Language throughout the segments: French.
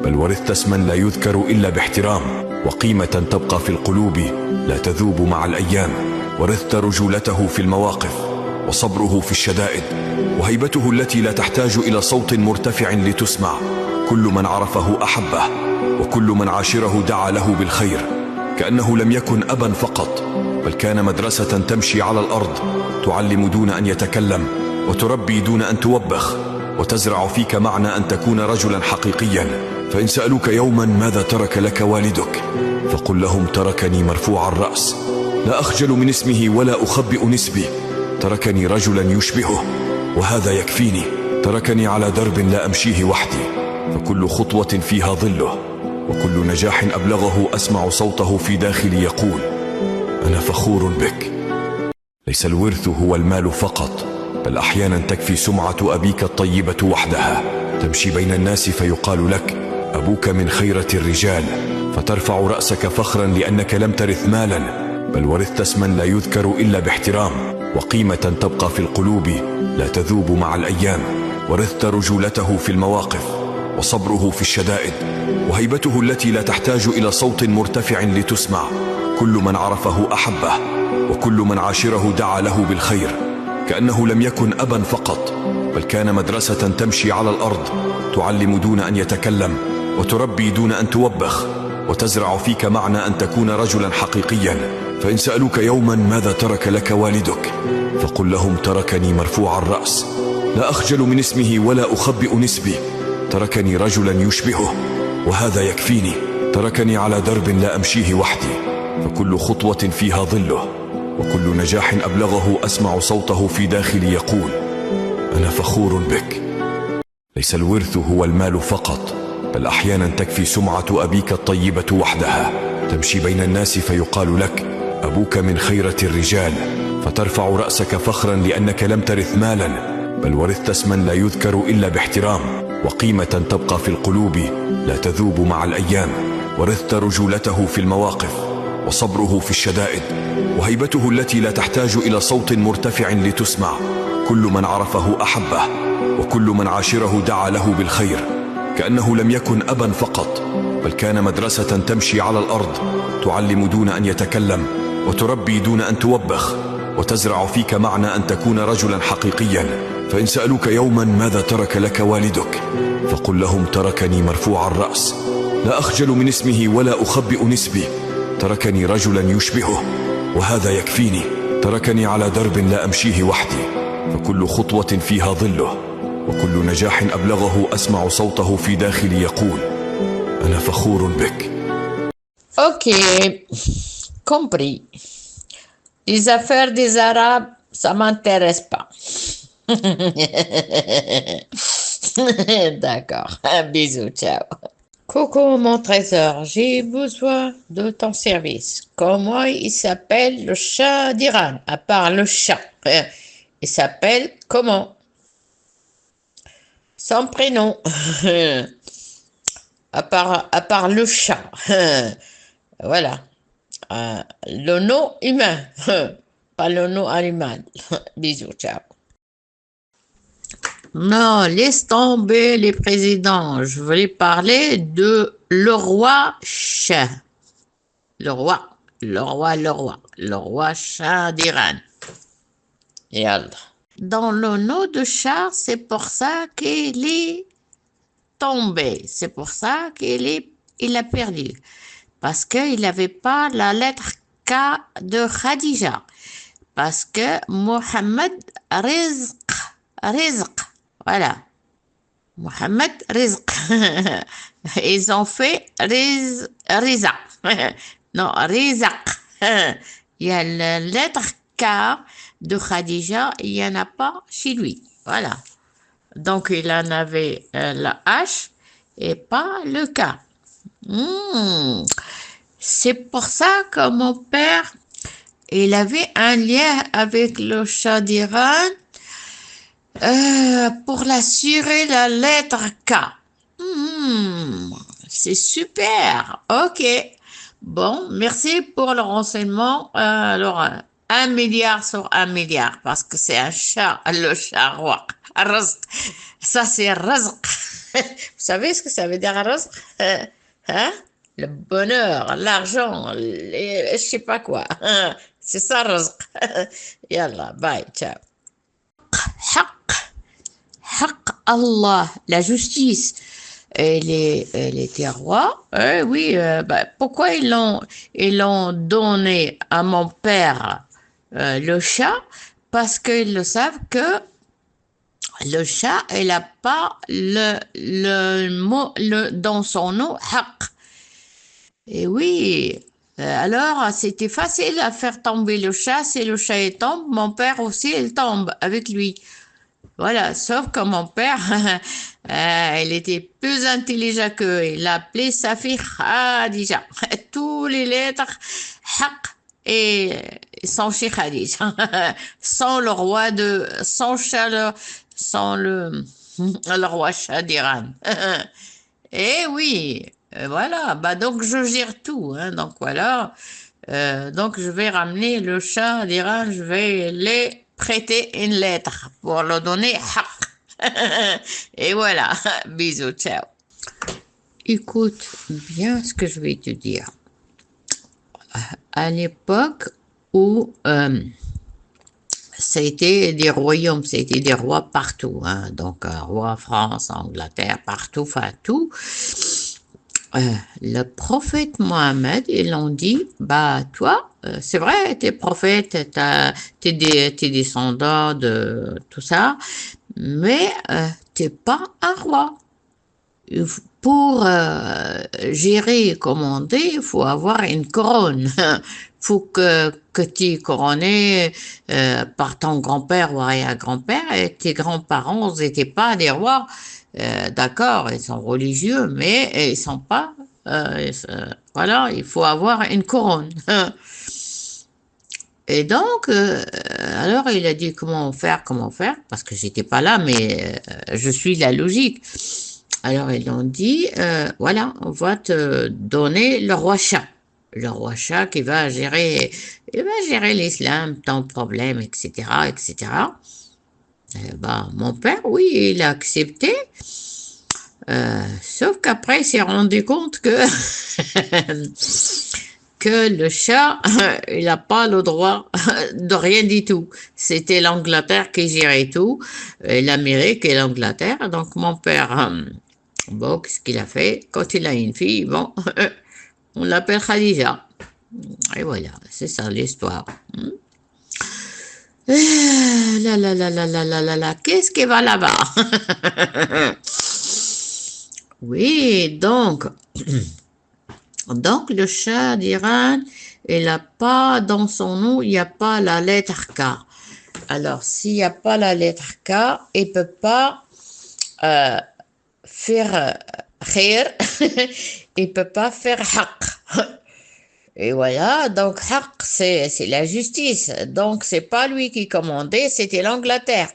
بل ورثت اسما لا يذكر إلا باحترام، وقيمة تبقى في القلوب لا تذوب مع الأيام. ورثت رجولته في المواقف، وصبره في الشدائد، وهيبته التي لا تحتاج إلى صوت مرتفع لتسمع. كل من عرفه أحبه، وكل من عاشره دعا له بالخير، كأنه لم يكن أبا فقط، بل كان مدرسة تمشي على الأرض، تعلم دون أن يتكلم، وتربي دون أن توبخ، وتزرع فيك معنى أن تكون رجلا حقيقيا. فإن سألوك يوما ماذا ترك لك والدك، فقل لهم تركني مرفوع الرأس، لا أخجل من اسمه ولا أخبئ نسبي. تركني رجلا يشبهه، وهذا يكفيني. تركني على درب لا أمشيه وحدي، فكل خطوة فيها ظله، وكل نجاح أبلغه أسمع صوته في داخلي يقول: أنا فخور بك. ليس الورث هو المال فقط، بل أحيانا تكفي سمعة أبيك الطيبة وحدها. تمشي بين الناس فيقال لك: أبوك من خيرة الرجال، فترفع رأسك فخرا لأنك لم ترث مالا، بل ورثت اسما لا يذكر إلا باحترام، وقيمة تبقى في القلوب لا تذوب مع الأيام. ورثت رجولته في المواقف، وصبره في الشدائد، وهيبته التي لا تحتاج إلى صوت مرتفع لتسمع. كل من عرفه أحبه، وكل من عاشره دعا له بالخير، كأنه لم يكن أبا فقط، بل كان مدرسة تمشي على الأرض، تعلم دون أن يتكلم، وتربي دون أن توبخ، وتزرع فيك معنى أن تكون رجلا حقيقيا. فإن سألوك يوما ماذا ترك لك والدك، فقل لهم تركني مرفوع الرأس، لا أخجل من اسمه ولا أخبئ نسبي. تركني رجلا يشبهه، وهذا يكفيني. تركني على درب لا أمشيه وحدي، فكل خطوة فيها ظله، وكل نجاح أبلغه أسمع صوته في داخلي يقول: أنا فخور بك. ليس الورث هو المال فقط، بل أحيانا تكفي سمعة أبيك الطيبة وحدها. تمشي بين الناس فيقال لك: أبوك من خيرة الرجال، فترفع رأسك فخرا لأنك لم ترث مالا، بل ورثت اسما لا يذكر إلا باحترام، وقيمة تبقى في القلوب لا تذوب مع الأيام. ورثت رجولته في المواقف، وصبره في الشدائد، وهيبته التي لا تحتاج إلى صوت مرتفع لتسمع. كل من عرفه أحبه، وكل من عاشره دعا له بالخير، كأنه لم يكن أبا فقط، بل كان مدرسة تمشي على الأرض، تعلم دون أن يتكلم، وتربي دون أن توبخ، وتزرع فيك معنى أن تكون رجلا حقيقيا. فإن سألوك يوما ماذا ترك لك والدك، فقل لهم تركني مرفوع الرأس، لا أخجل من اسمه ولا أخبئ نسبي. تركني رجلا يشبهه، وهذا يكفيني. تركني على درب لا أمشيه وحدي، فكل خطوة فيها ظله، وكل نجاح أبلغه أسمع صوته في داخلي يقول: أنا فخور بك. Ok, compris. Les affaires des Arabes, ça m'intéresse pas. D'accord, un bisou, ciao. Coucou mon trésor, j'ai besoin de ton service. Comment il s'appelle le chat d'Iran, à part le chat? Il s'appelle comment? Son prénom. À part le chat. Voilà. Le nom humain, pas le nom animal. Bisous, ciao. Non, laisse tomber les présidents. Je voulais parler de le roi chat. Le roi chat d'Iran. Yallah. Dans le nom de chat, c'est pour ça qu'il est tombé. C'est pour ça il a perdu. Parce qu'il n'avait pas la lettre K de Khadija. Parce que Mohamed Rizq, voilà. Mohamed Rizq. Ils ont fait Riza. Non, Rizaq. Il y a la lettre K de Khadija, il n'y en a pas chez lui. Voilà. Donc, il en avait la H et pas le K. C'est pour ça que mon père, il avait un lien avec le Shah d'Iran pour l'assurer la lettre K. C'est super. Ok. Bon, merci pour le renseignement. Alors, 1 milliard sur 1 milliard, parce que c'est un chat, le chat roi. Razq. Ça, c'est Razq. Vous savez ce que ça veut dire الرزق? Hein? Le bonheur, l'argent, je sais pas quoi. C'est ça الرزق. Yallah, bye, ciao. حق حق Allah, la justice. Et les rois, oui, bah, pourquoi ils l'ont donné à mon père le chat? Parce qu'ils le savent que le chat, il n'a pas le mot dans son nom, haq. Et oui, alors c'était facile à faire tomber le chat. Si le chat il tombe, mon père aussi, il tombe avec lui. Voilà, sauf que mon père, il était plus intelligent qu'eux. Il a appelé sa fille Khadija. Tous les lettres, haq et sans chez Khadija. Sans le roi sans chat, sans le roi chat d'Iran. Et oui, voilà, bah donc je gère tout, hein, donc voilà. Donc je vais ramener le chat d'Iran, je vais les prêter une lettre pour le donner haq. Et voilà, bisous, ciao. Écoute bien ce que je vais te dire. À l'époque où c'était des royaumes, c'était des rois partout, hein, donc roi France, Angleterre, partout, enfin tout. Le prophète Mohammed, ils l'ont dit, bah toi, c'est vrai, t'es prophète, t'es descendant de tout ça, mais t'es pas un roi. Pour gérer et commander, il faut avoir une couronne. Il faut que tu es couronné par ton grand-père ou arrière-grand-père et tes grands-parents n'étaient pas des rois. D'accord, ils sont religieux, mais ils sont pas. Voilà, il faut avoir une couronne. Et donc, alors il a dit comment faire, parce que j'étais pas là, mais je suis la logique. Alors ils ont dit, voilà, on va te donner le roi chat. Le roi chat qui va gérer, l'islam, ton problème, etc., etc. Bah, mon père, oui, il a accepté. Sauf qu'après, il s'est rendu compte que que le chat, il n'a pas le droit de rien du tout. C'était l'Angleterre qui gérait tout, l'Amérique et l'Angleterre. Donc mon père, bon, qu'est-ce qu'il a fait? Quand il a une fille, bon, on l'appelle Khadija. Et voilà, c'est ça l'histoire. Là, là, là, là, là, là, là, là, qu'est-ce qui va là-bas? Oui, donc le chat d'Iran, il n'a pas dans son nom, il n'y a pas la lettre K. Alors, s'il n'y a pas la lettre K, il ne peut pas faire khir, il ne peut pas faire haq. Et voilà, donc haq, c'est la justice. Donc, c'est pas lui qui commandait, c'était l'Angleterre.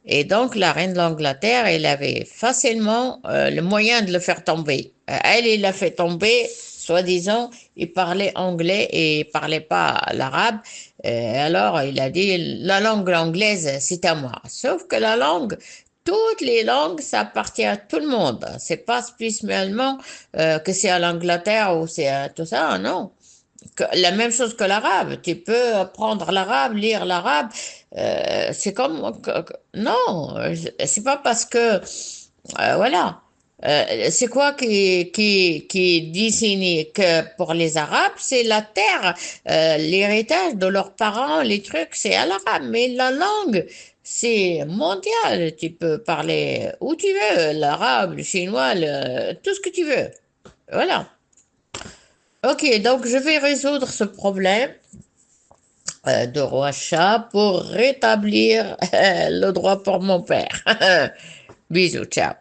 Et donc, la reine d'Angleterre, elle avait facilement le moyen de le faire tomber. Elle, il l'a fait tomber, soi-disant, il parlait anglais et il parlait pas l'arabe. Alors, il a dit, la langue anglaise, c'est à moi. Sauf que la langue, toutes les langues, ça appartient à tout le monde. C'est pas spécialement que c'est à l'Angleterre ou c'est à tout ça, non. La même chose que l'arabe. Tu peux apprendre l'arabe, lire l'arabe. C'est comme non, c'est pas parce que voilà. C'est quoi qui désigne que pour les Arabes, c'est la terre, l'héritage de leurs parents, les trucs, c'est à l'arabe. Mais la langue, c'est mondial. Tu peux parler où tu veux, l'arabe, le chinois, tout ce que tu veux. Voilà. Ok, donc je vais résoudre ce problème de roi chat pour rétablir le droit pour mon père. Bisous, ciao.